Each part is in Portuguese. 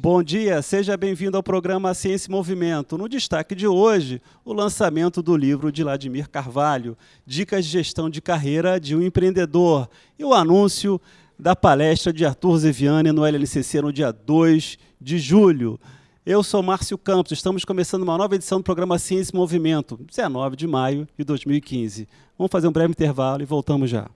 Bom dia, seja bem-vindo ao programa Ciência e Movimento. No destaque de hoje, o lançamento do livro de Vladimir Carvalho, Dicas de Gestão de Carreira de um Empreendedor, e o anúncio da palestra de Arthur Zeviani no LNCC no dia 2 de julho. Eu sou Márcio Campos, estamos começando uma nova edição do programa Ciência e Movimento, 19 de maio de 2015. Vamos fazer um breve intervalo e voltamos já.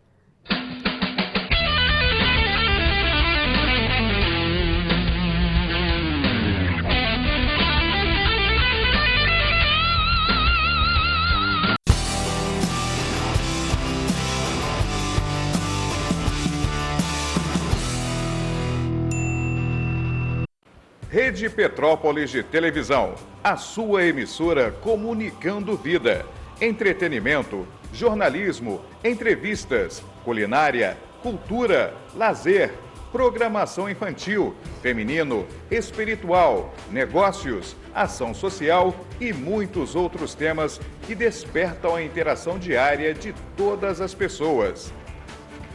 Rede Petrópolis de Televisão, a sua emissora comunicando vida. Entretenimento, jornalismo, entrevistas, culinária, cultura, lazer, programação infantil, feminino, espiritual, negócios, ação social e muitos outros temas que despertam a interação diária de todas as pessoas.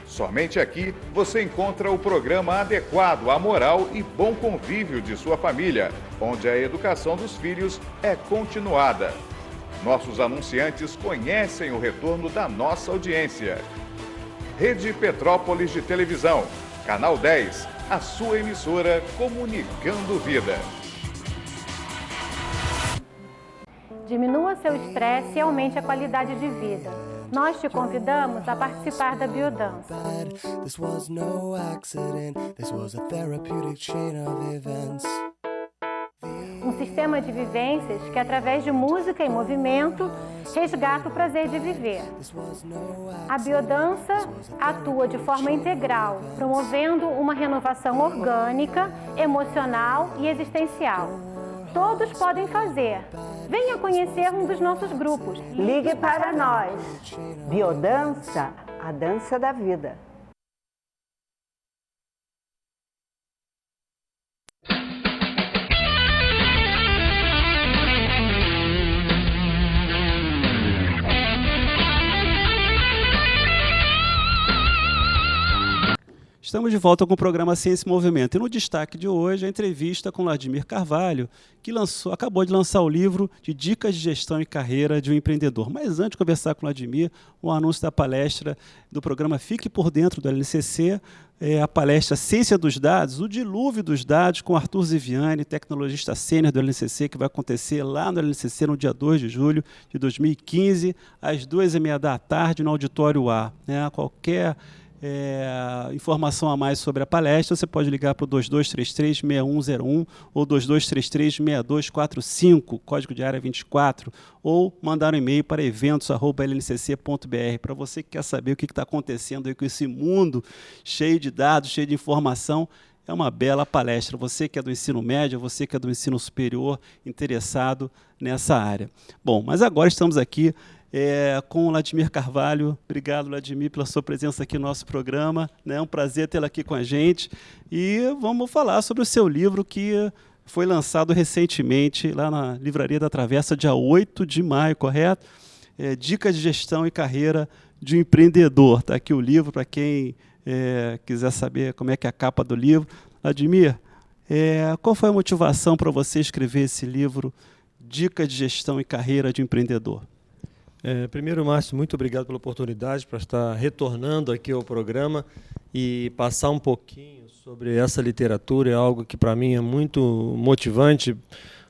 Somente aqui você encontra o programa adequado à moral e bom convívio de sua família, onde a educação dos filhos é continuada. Nossos anunciantes conhecem o retorno da nossa audiência. Rede Petrópolis de Televisão, Canal 10, a sua emissora comunicando vida. Diminua seu estresse e aumente a qualidade de vida. Nós te convidamos a participar da biodança. Um sistema de vivências que, através de música e movimento, resgata o prazer de viver. A biodança atua de forma integral, promovendo uma renovação orgânica, emocional e existencial. Todos podem fazer. Venha conhecer um dos nossos grupos. Ligue para nós. Biodança, a dança da vida. Estamos de volta com o programa Ciência e Movimento. E no destaque de hoje, a entrevista com Vladimir Carvalho, que acabou de lançar o livro de Dicas de Gestão e Carreira de um Empreendedor. Mas antes de conversar com o Vladimir, o anúncio da palestra do programa Fique por Dentro do LNCC, a palestra Ciência dos Dados, o dilúvio dos dados, com Arthur Zeviani, tecnologista sênior do LNCC, que vai acontecer lá no LNCC no dia 2 de julho de 2015, às 2h30 da tarde, no Auditório A. Qualquer informação a mais sobre a palestra, você pode ligar para o 2233-6101 ou 2233-6245, código de área 24, ou mandar um e-mail para eventos@lncc.br, para você que quer saber o que está acontecendo aí com esse mundo cheio de dados, cheio de informação. É uma bela palestra. Você que é do ensino médio, você que é do ensino superior, interessado nessa área. Bom, mas agora estamos aqui com o Vladimir Carvalho. Obrigado, Vladimir, pela sua presença aqui no nosso programa. É um prazer tê-lo aqui com a gente. E vamos falar sobre o seu livro, que foi lançado recentemente lá na Livraria da Travessa, dia 8 de maio, correto? Dicas de Gestão e Carreira de um Empreendedor. Está aqui o livro para quem quiser saber como é que é a capa do livro. Vladimir, qual foi a motivação para você escrever esse livro, Dicas de Gestão e Carreira de um Empreendedor? Primeiro, Márcio, muito obrigado pela oportunidade para estar retornando aqui ao programa e passar um pouquinho sobre essa literatura. É algo que para mim é muito motivante,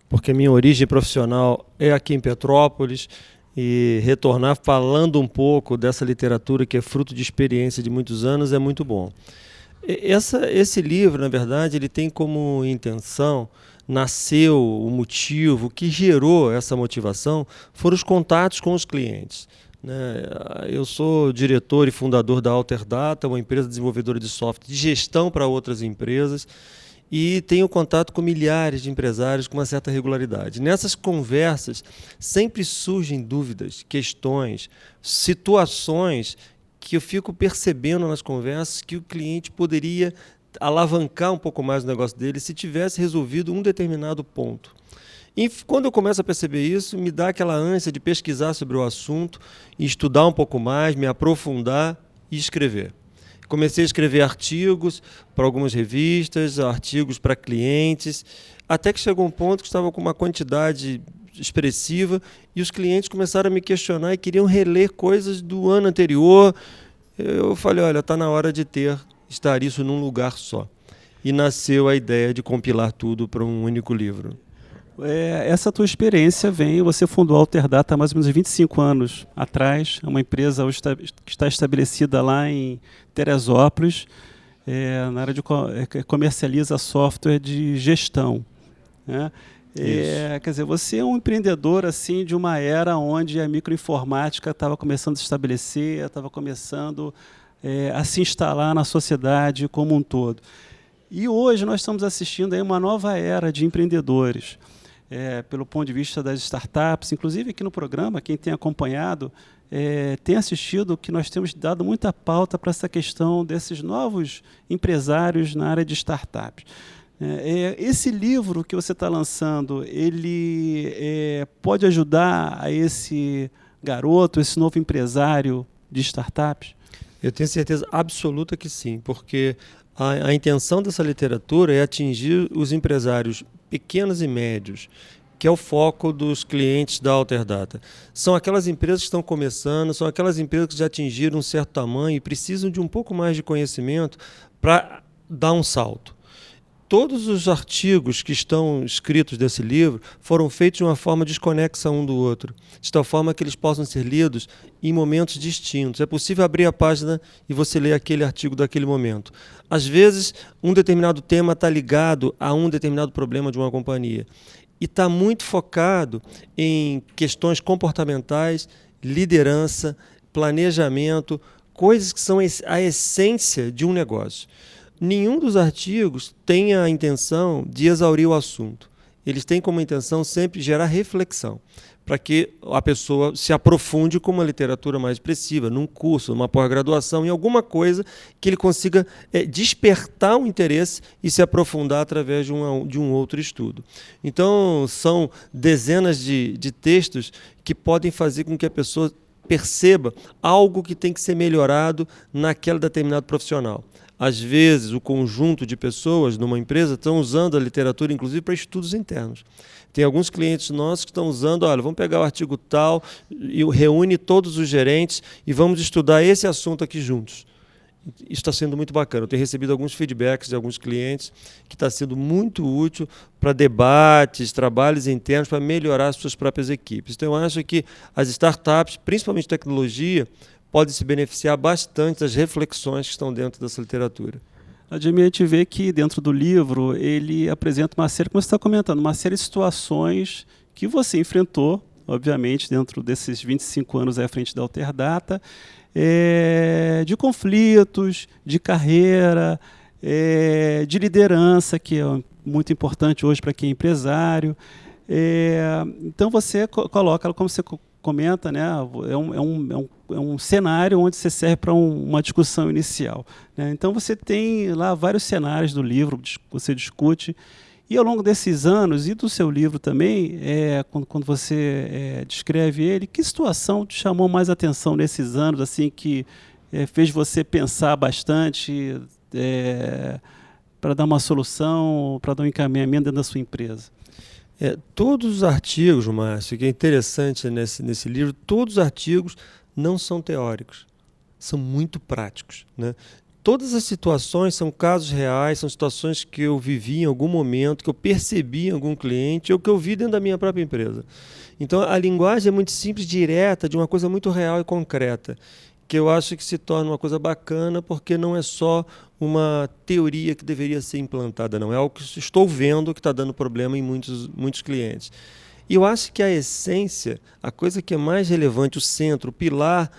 porque minha origem profissional é aqui em Petrópolis, e retornar falando um pouco dessa literatura que é fruto de experiência de muitos anos é muito bom. Esse livro, na verdade, ele tem como intenção, nasceu o motivo que gerou essa motivação, foram os contatos com os clientes. Eu sou diretor e fundador da Alterdata, uma empresa desenvolvedora de software de gestão para outras empresas, e tenho contato com milhares de empresários com uma certa regularidade. Nessas conversas sempre surgem dúvidas, questões, situações que eu fico percebendo nas conversas que o cliente poderia alavancar um pouco mais o negócio dele se tivesse resolvido um determinado ponto. E quando eu começo a perceber isso, me dá aquela ânsia de pesquisar sobre o assunto, estudar um pouco mais, me aprofundar e escrever. Comecei a escrever artigos para algumas revistas, artigos para clientes, até que chegou um ponto que estava com uma quantidade expressiva e os clientes começaram a me questionar e queriam reler coisas do ano anterior. Eu falei, olha, está na hora de estar isso num lugar só. E nasceu a ideia de compilar tudo para um único livro. Essa tua experiência você fundou a Alterdata há mais ou menos 25 anos atrás, é uma empresa que está estabelecida lá em Teresópolis, na área de comercializa software de gestão, né? Quer dizer, você é um empreendedor assim, de uma era onde a microinformática estava começando a se estabelecer, estava começando a se instalar na sociedade como um todo. E hoje nós estamos assistindo aí uma nova era de empreendedores, pelo ponto de vista das startups. Inclusive aqui no programa, quem tem acompanhado, tem assistido que nós temos dado muita pauta para essa questão desses novos empresários na área de startups. Esse livro que você está lançando, ele pode ajudar a esse garoto, esse novo empresário de startups? Eu tenho certeza absoluta que sim, porque a intenção dessa literatura é atingir os empresários pequenos e médios, que é o foco dos clientes da Alterdata. São aquelas empresas que estão começando, são aquelas empresas que já atingiram um certo tamanho e precisam de um pouco mais de conhecimento para dar um salto. Todos os artigos que estão escritos desse livro foram feitos de uma forma desconexa um do outro, de tal forma que eles possam ser lidos em momentos distintos. É possível abrir a página e você ler aquele artigo daquele momento. Às vezes, um determinado tema está ligado a um determinado problema de uma companhia e está muito focado em questões comportamentais, liderança, planejamento, coisas que são a essência de um negócio. Nenhum dos artigos tem a intenção de exaurir o assunto. Eles têm como intenção sempre gerar reflexão, para que a pessoa se aprofunde com uma literatura mais expressiva, num curso, numa pós-graduação, em alguma coisa que ele consiga despertar um interesse e se aprofundar através de um outro estudo. Então, são dezenas de textos que podem fazer com que a pessoa perceba algo que tem que ser melhorado naquele determinado profissional. Às vezes, o conjunto de pessoas numa empresa estão usando a literatura, inclusive, para estudos internos. Tem alguns clientes nossos que estão usando, olha, vamos pegar o artigo tal, e reúne todos os gerentes e vamos estudar esse assunto aqui juntos. Isso está sendo muito bacana. Eu tenho recebido alguns feedbacks de alguns clientes que está sendo muito útil para debates, trabalhos internos, para melhorar as suas próprias equipes. Então, eu acho que as startups, principalmente tecnologia, podem se beneficiar bastante das reflexões que estão dentro dessa literatura. Ademir, a gente vê que dentro do livro ele apresenta uma série, como você está comentando, uma série de situações que você enfrentou, obviamente, dentro desses 25 anos à frente da Alterdata, de conflitos, de carreira, de liderança, que é muito importante hoje para quem é empresário. Então você coloca, como você comenta, né, é um cenário onde você serve para uma discussão inicial, né? Então você tem lá vários cenários do livro que você discute, e ao longo desses anos, e do seu livro também, quando você descreve ele, que situação te chamou mais atenção nesses anos, assim, que fez você pensar bastante para dar uma solução, para dar um encaminhamento dentro da sua empresa? Todos os artigos, Márcio, que é interessante nesse livro, todos os artigos não são teóricos, são muito práticos, né? Todas as situações são casos reais, são situações que eu vivi em algum momento, que eu percebi em algum cliente ou que eu vi dentro da minha própria empresa. Então, a linguagem é muito simples, direta, de uma coisa muito real e concreta, que eu acho que se torna uma coisa bacana, porque não é só uma teoria que deveria ser implantada, não. É algo que estou vendo que está dando problema em muitos clientes. E eu acho que a essência, a coisa que é mais relevante, o centro, o pilar,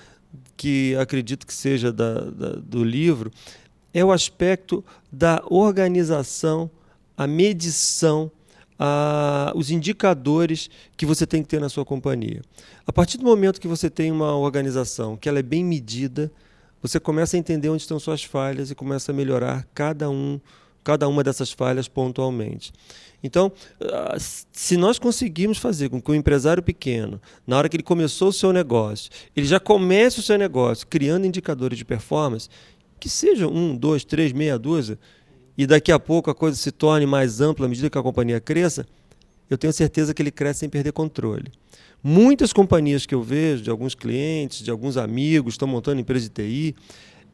que acredito que seja do livro, é o aspecto da organização, a medição, os indicadores que você tem que ter na sua companhia. A partir do momento que você tem uma organização que ela é bem medida, você começa a entender onde estão suas falhas e começa a melhorar cada uma dessas falhas pontualmente. Então, se nós conseguirmos fazer com que o empresário pequeno, na hora que ele começou o seu negócio, ele já comece o seu negócio criando indicadores de performance, que seja 1, 2, 3, meia dúzia, e daqui a pouco a coisa se torne mais ampla à medida que a companhia cresça, eu tenho certeza que ele cresce sem perder controle. Muitas companhias que eu vejo, de alguns clientes, de alguns amigos, estão montando empresa de TI,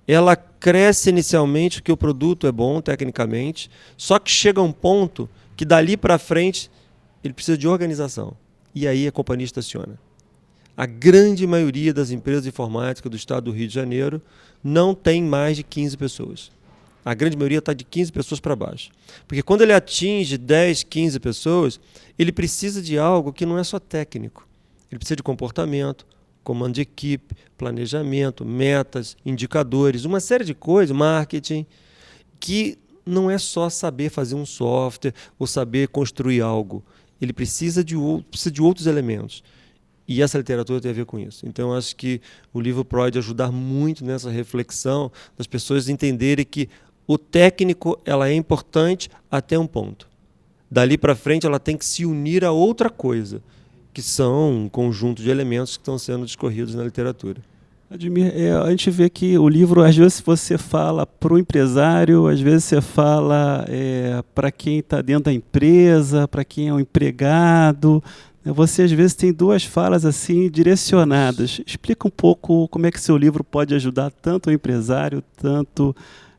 ela cresce inicialmente porque o produto é bom tecnicamente, só que chega a um ponto que dali para frente ele precisa de organização. E aí a companhia estaciona. A grande maioria das empresas de informática do estado do Rio de Janeiro não tem mais de 15 pessoas. A grande maioria está de 15 pessoas para baixo. Porque quando ele atinge 10, 15 pessoas, ele precisa de algo que não é só técnico. Ele precisa de comportamento, comando de equipe, planejamento, metas, indicadores, uma série de coisas, marketing, que não é só saber fazer um software ou saber construir algo. Ele precisa de outros elementos. E essa literatura tem a ver com isso. Então, eu acho que o livro pode ajudar muito nessa reflexão das pessoas entenderem que o técnico ela é importante até um ponto. Dali para frente, ela tem que se unir a outra coisa, que são um conjunto de elementos que estão sendo discorridos na literatura. Admir, a gente vê que o livro, às vezes você fala para o empresário, às vezes você fala para quem está dentro da empresa, para quem é um empregado. Você, às vezes, tem duas falas assim direcionadas. Explica um pouco como é que seu livro pode ajudar tanto o empresário, tanto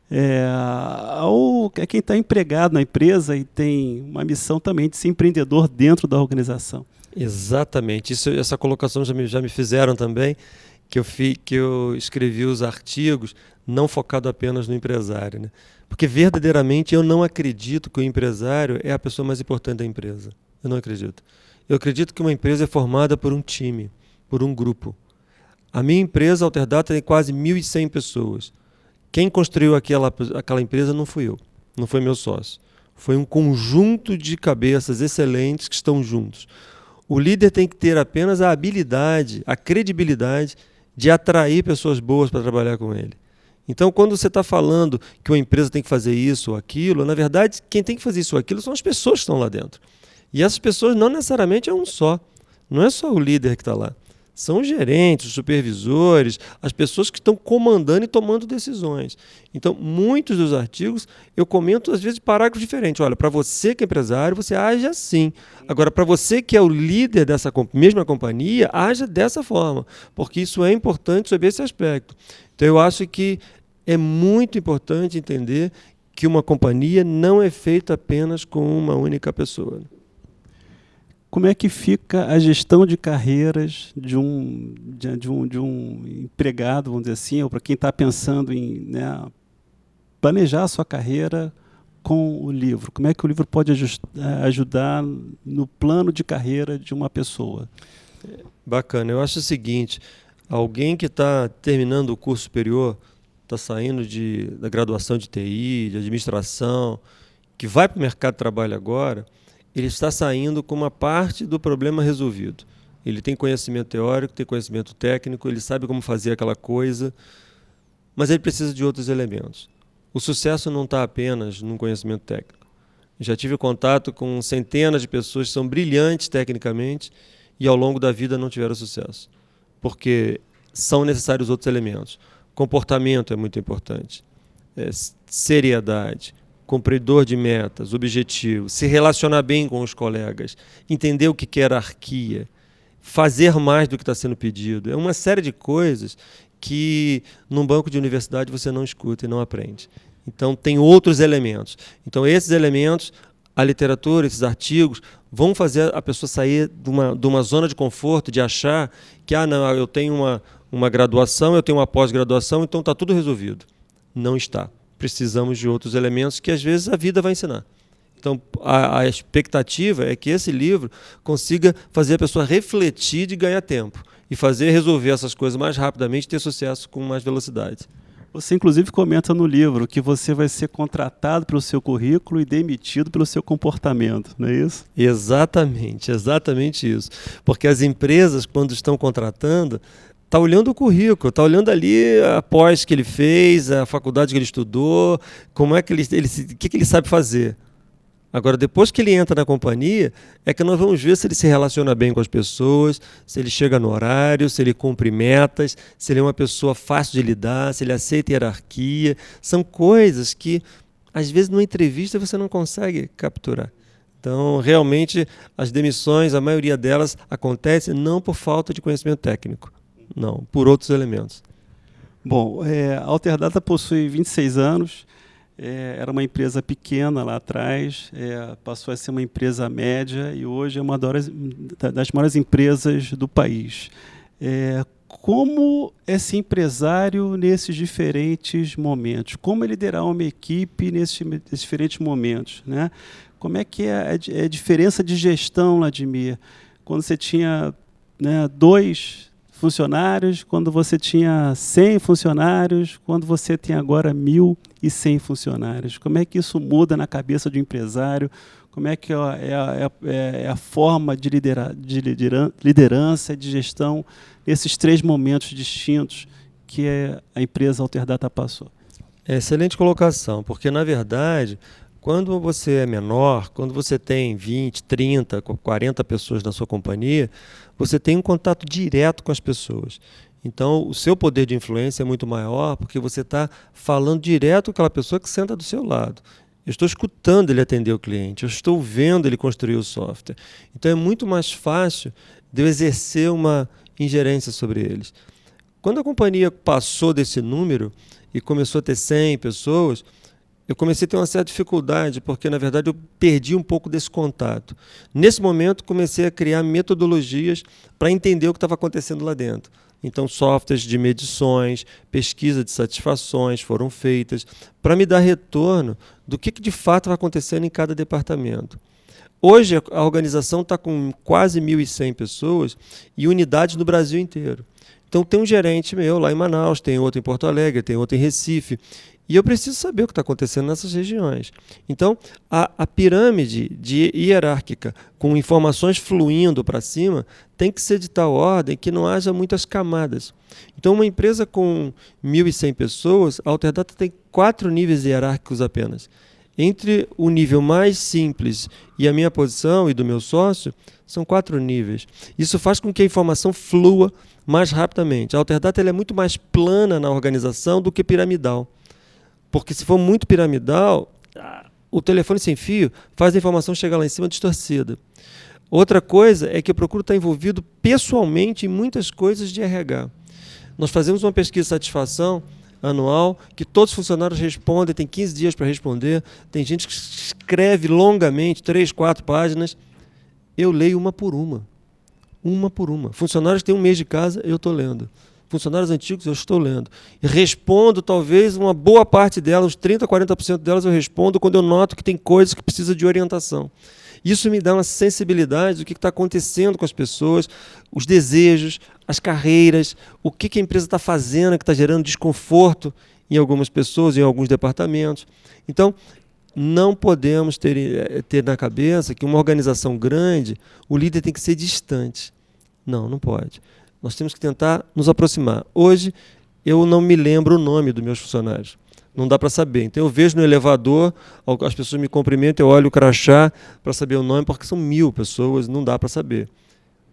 a quem está empregado na empresa e tem uma missão também de ser empreendedor dentro da organização. Exatamente. Essa colocação já me fizeram também, que eu escrevi os artigos não focado apenas no empresário, né? Porque verdadeiramente eu não acredito que o empresário é a pessoa mais importante da empresa. Eu não acredito. Eu acredito que uma empresa é formada por um time, por um grupo. A minha empresa, Alterdata, tem quase 1.100 pessoas. Quem construiu aquela empresa não fui eu, não foi meu sócio. Foi um conjunto de cabeças excelentes que estão juntos. O líder tem que ter apenas a habilidade, a credibilidade de atrair pessoas boas para trabalhar com ele. Então, quando você está falando que uma empresa tem que fazer isso ou aquilo, na verdade, quem tem que fazer isso ou aquilo são as pessoas que estão lá dentro. E essas pessoas não necessariamente é um só. Não é só o líder que está lá. São os gerentes, os supervisores, as pessoas que estão comandando e tomando decisões. Então, muitos dos artigos eu comento, às vezes, parágrafos diferentes. Olha, para você que é empresário, você age assim. Agora, para você que é o líder dessa mesma companhia, haja dessa forma, porque isso é importante sobre esse aspecto. Então, eu acho que é muito importante entender que uma companhia não é feita apenas com uma única pessoa. Como é que fica a gestão de carreiras de um empregado, vamos dizer assim, ou para quem está pensando em planejar a sua carreira com o livro? Como é que o livro pode ajudar no plano de carreira de uma pessoa? Bacana. Eu acho o seguinte, alguém que está terminando o curso superior, está saindo da graduação de TI, de administração, que vai para o mercado de trabalho agora, ele está saindo com uma parte do problema resolvido. Ele tem conhecimento teórico, tem conhecimento técnico, ele sabe como fazer aquela coisa, mas ele precisa de outros elementos. O sucesso não está apenas no conhecimento técnico. Já tive contato com centenas de pessoas que são brilhantes tecnicamente e ao longo da vida não tiveram sucesso, porque são necessários outros elementos. Comportamento é muito importante, seriedade, cumpridor de metas, objetivos, se relacionar bem com os colegas, entender o que é hierarquia, fazer mais do que está sendo pedido. É uma série de coisas que num banco de universidade você não escuta e não aprende. Então tem outros elementos. Então esses elementos, a literatura, esses artigos, vão fazer a pessoa sair de uma zona de conforto, de achar que não, eu tenho uma graduação, eu tenho uma pós-graduação, então está tudo resolvido. Não está. Precisamos de outros elementos que às vezes a vida vai ensinar. Então, a expectativa é que esse livro consiga fazer a pessoa refletir de ganhar tempo e resolver essas coisas mais rapidamente e ter sucesso com mais velocidade. Você, inclusive, comenta no livro que você vai ser contratado pelo seu currículo e demitido pelo seu comportamento, não é isso? Exatamente isso. Porque as empresas, quando estão contratando, está olhando o currículo, está olhando ali a pós que ele fez, a faculdade que ele estudou, como é que o que ele sabe fazer. Agora, depois que ele entra na companhia, é que nós vamos ver se ele se relaciona bem com as pessoas, se ele chega no horário, se ele cumpre metas, se ele é uma pessoa fácil de lidar, se ele aceita hierarquia. São coisas que, às vezes, numa entrevista você não consegue capturar. Então, realmente, as demissões, a maioria delas acontece não por falta de conhecimento técnico, não, por outros elementos. Bom, a Alterdata possui 26 anos, era uma empresa pequena lá atrás, passou a ser uma empresa média e hoje é uma das maiores empresas do país. Como é ser empresário nesses diferentes momentos? Como é liderar uma equipe nesses diferentes momentos, né? Como é que é a diferença de gestão, Vladimir? Quando você tinha, né, 2 funcionários, quando você tinha 100 funcionários, quando você tem agora 1.100 funcionários. Como é que isso muda na cabeça do empresário? Como é que é a forma de liderança, de gestão, nesses 3 momentos distintos que a empresa Alterdata passou? Excelente colocação, porque, na verdade, quando você é menor, quando você tem 20, 30, 40 pessoas na sua companhia, você tem um contato direto com as pessoas. Então, o seu poder de influência é muito maior porque você está falando direto com aquela pessoa que senta do seu lado. Eu estou escutando ele atender o cliente, eu estou vendo ele construir o software. Então, é muito mais fácil de eu exercer uma ingerência sobre eles. Quando a companhia passou desse número e começou a ter 100 pessoas, eu comecei a ter uma certa dificuldade, porque, na verdade, eu perdi um pouco desse contato. Nesse momento, comecei a criar metodologias para entender o que estava acontecendo lá dentro. Então, softwares de medições, pesquisa de satisfações foram feitas para me dar retorno do que de fato vai acontecendo em cada departamento. Hoje, a organização está com quase 1.100 pessoas e unidades no Brasil inteiro. Então, tem um gerente meu lá em Manaus, tem outro em Porto Alegre, tem outro em Recife. E eu preciso saber o que está acontecendo nessas regiões. Então, a pirâmide hierárquica, com informações fluindo para cima, tem que ser de tal ordem que não haja muitas camadas. Então, uma empresa com 1.100 pessoas, a Alterdata tem 4 níveis hierárquicos apenas. Entre o nível mais simples e a minha posição e do meu sócio, são 4 níveis. Isso faz com que a informação flua mais rapidamente. A Alterdata ela é muito mais plana na organização do que piramidal. Porque se for muito piramidal, o telefone sem fio faz a informação chegar lá em cima distorcida. Outra coisa é que eu procuro estar envolvido pessoalmente em muitas coisas de RH. Nós fazemos uma pesquisa de satisfação anual, que todos os funcionários respondem, tem 15 dias para responder, tem gente que escreve longamente, 3, 4 páginas. Eu leio uma por uma. Uma por uma. Funcionários que têm 1 mês de casa, eu estou lendo. Funcionários antigos, eu estou lendo. E respondo, talvez, uma boa parte delas, uns 30%, 40% delas eu respondo quando eu noto que tem coisas que precisam de orientação. Isso me dá uma sensibilidade do que está acontecendo com as pessoas, os desejos, as carreiras, o que a empresa está fazendo, que está gerando desconforto em algumas pessoas, em alguns departamentos. Então, não podemos ter na cabeça que uma organização grande, o líder tem que ser distante. Não, não pode. Nós temos que tentar nos aproximar. Hoje, eu não me lembro o nome dos meus funcionários. Não dá para saber. Então, eu vejo no elevador, as pessoas me cumprimentam, eu olho o crachá para saber o nome, porque são 1.000 pessoas, não dá para saber.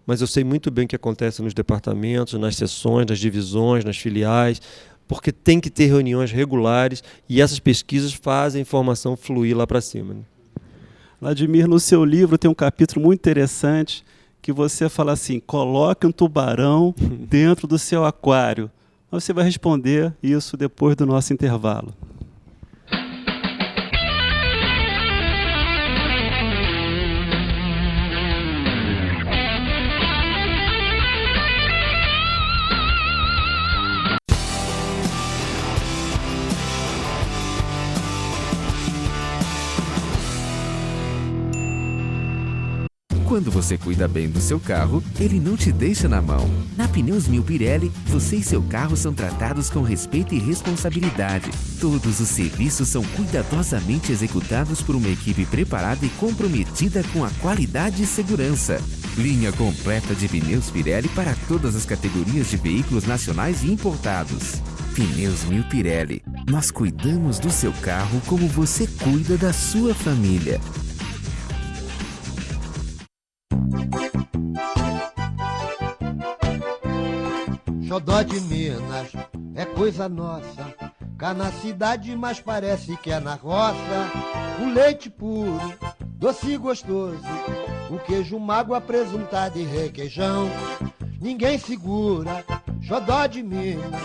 Mas eu sei muito bem o que acontece nos departamentos, nas seções, nas divisões, nas filiais, porque tem que ter reuniões regulares e essas pesquisas fazem a informação fluir lá para cima. Vladimir, no seu livro tem um capítulo muito interessante que você fala assim, coloque um tubarão dentro do seu aquário. Mas você vai responder isso depois do nosso intervalo. Quando você cuida bem do seu carro, ele não te deixa na mão. Na Pneus Mil Pirelli, você e seu carro são tratados com respeito e responsabilidade. Todos os serviços são cuidadosamente executados por uma equipe preparada e comprometida com a qualidade e segurança. Linha completa de pneus Pirelli para todas as categorias de veículos nacionais e importados. Pneus Mil Pirelli. Nós cuidamos do seu carro como você cuida da sua família. xodó de Minas, é coisa nossa. Cá na cidade, mas parece que é na roça. O leite puro, doce e gostoso, o queijo mágoa, presuntado e requeijão. Ninguém segura, xodó de Minas,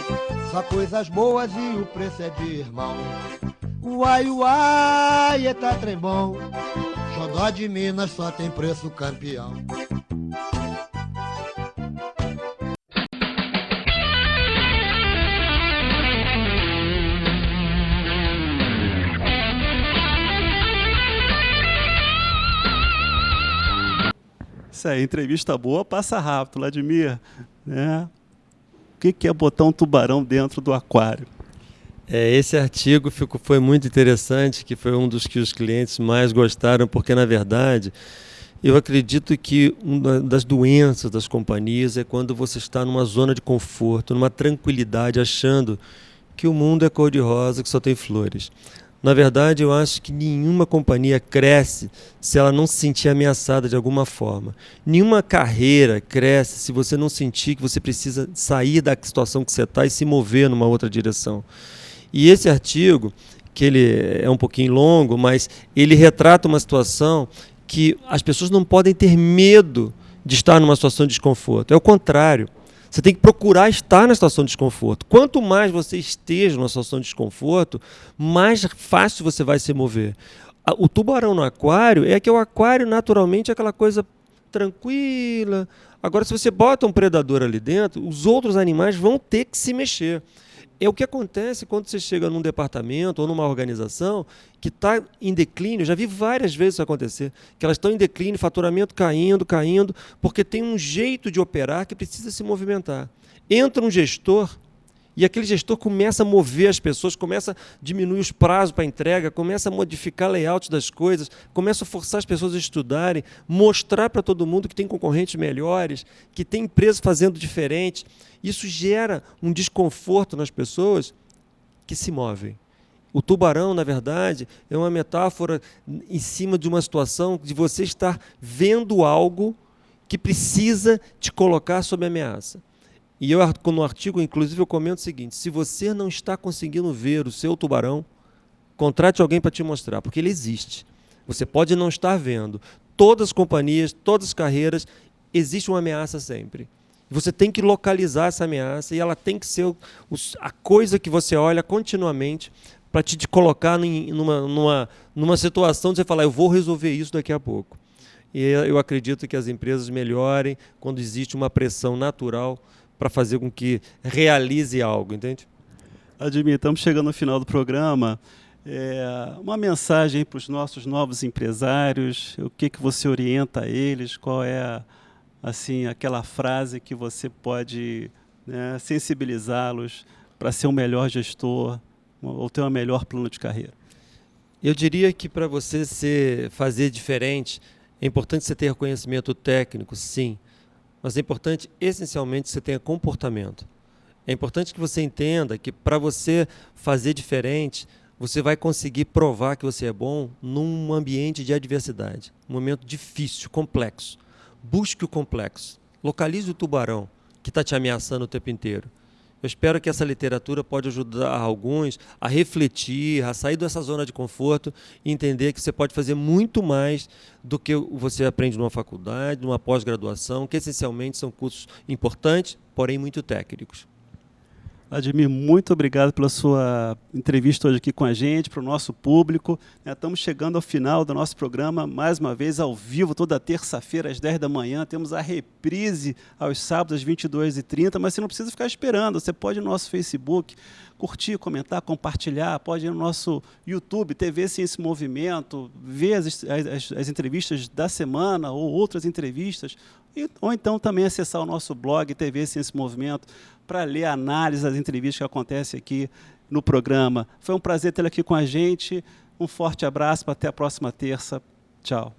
só coisas boas e o preço é de irmão. Uai, uai, eita trem bom, xodó de Minas só tem preço campeão. Isso aí, entrevista boa, passa rápido, Vladimir. Né? O que é botar um tubarão dentro do aquário? Esse artigo foi muito interessante, que foi um dos que os clientes mais gostaram, porque, na verdade, eu acredito que uma das doenças das companhias é quando você está numa zona de conforto, numa tranquilidade, achando que o mundo é cor-de-rosa, que só tem flores. Na verdade, eu acho que nenhuma companhia cresce se ela não se sentir ameaçada de alguma forma. Nenhuma carreira cresce se você não sentir que você precisa sair da situação que você está e se mover numa outra direção. E esse artigo, que ele é um pouquinho longo, mas ele retrata uma situação que as pessoas não podem ter medo de estar numa situação de desconforto. É o contrário. Você tem que procurar estar na situação de desconforto. Quanto mais você esteja numa situação de desconforto, mais fácil você vai se mover. O tubarão no aquário é que o aquário naturalmente é aquela coisa tranquila. Agora, se você bota um predador ali dentro, os outros animais vão ter que se mexer. É o que acontece quando você chega num departamento ou numa organização que está em declínio. Já vi várias vezes isso acontecer, que elas estão em declínio, faturamento caindo, porque tem um jeito de operar que precisa se movimentar. Entra um gestor e aquele gestor começa a mover as pessoas, começa a diminuir os prazos para entrega, começa a modificar layout das coisas, começa a forçar as pessoas a estudarem, mostrar para todo mundo que tem concorrentes melhores, que tem empresas fazendo diferente. Isso gera um desconforto nas pessoas que se movem. O tubarão, na verdade, é uma metáfora em cima de uma situação de você estar vendo algo que precisa te colocar sob ameaça. E eu, no artigo, inclusive, eu comento o seguinte: se você não está conseguindo ver o seu tubarão, contrate alguém para te mostrar, porque ele existe. Você pode não estar vendo. Todas as companhias, todas as carreiras, existe uma ameaça sempre. Você tem que localizar essa ameaça e ela tem que ser a coisa que você olha continuamente para te colocar numa situação de você falar, eu vou resolver isso daqui a pouco. E eu acredito que as empresas melhorem quando existe uma pressão natural para fazer com que realize algo, entende? Vladimir, estamos chegando no final do programa. Uma mensagem para os nossos novos empresários, o que você orienta a eles, qual é assim, aquela frase que você pode, né, sensibilizá-los para ser um melhor gestor ou ter um melhor plano de carreira? Eu diria que para você fazer diferente, é importante você ter conhecimento técnico, sim, mas é importante, essencialmente, que você tenha comportamento. É importante que você entenda que para você fazer diferente, você vai conseguir provar que você é bom num ambiente de adversidade, um momento difícil, complexo. Busque o complexo. Localize o tubarão que está te ameaçando o tempo inteiro. Eu espero que essa literatura pode ajudar alguns a refletir, a sair dessa zona de conforto e entender que você pode fazer muito mais do que você aprende numa faculdade, numa pós-graduação, que essencialmente são cursos importantes, porém muito técnicos. Vladimir, muito obrigado pela sua entrevista hoje aqui com a gente, para o nosso público. Estamos chegando ao final do nosso programa, mais uma vez ao vivo, toda terça-feira às 10 da manhã. Temos a reprise aos sábados às 22h30, mas você não precisa ficar esperando. Você pode ir no nosso Facebook, curtir, comentar, compartilhar. Pode ir no nosso YouTube, TV Ciência e Movimento, ver as entrevistas da semana ou outras entrevistas. Ou então também acessar o nosso blog TV Ciência e Movimento para ler a análise das entrevistas que acontecem aqui no programa. Foi um prazer tê-lo aqui com a gente. Um forte abraço, até a próxima terça. Tchau.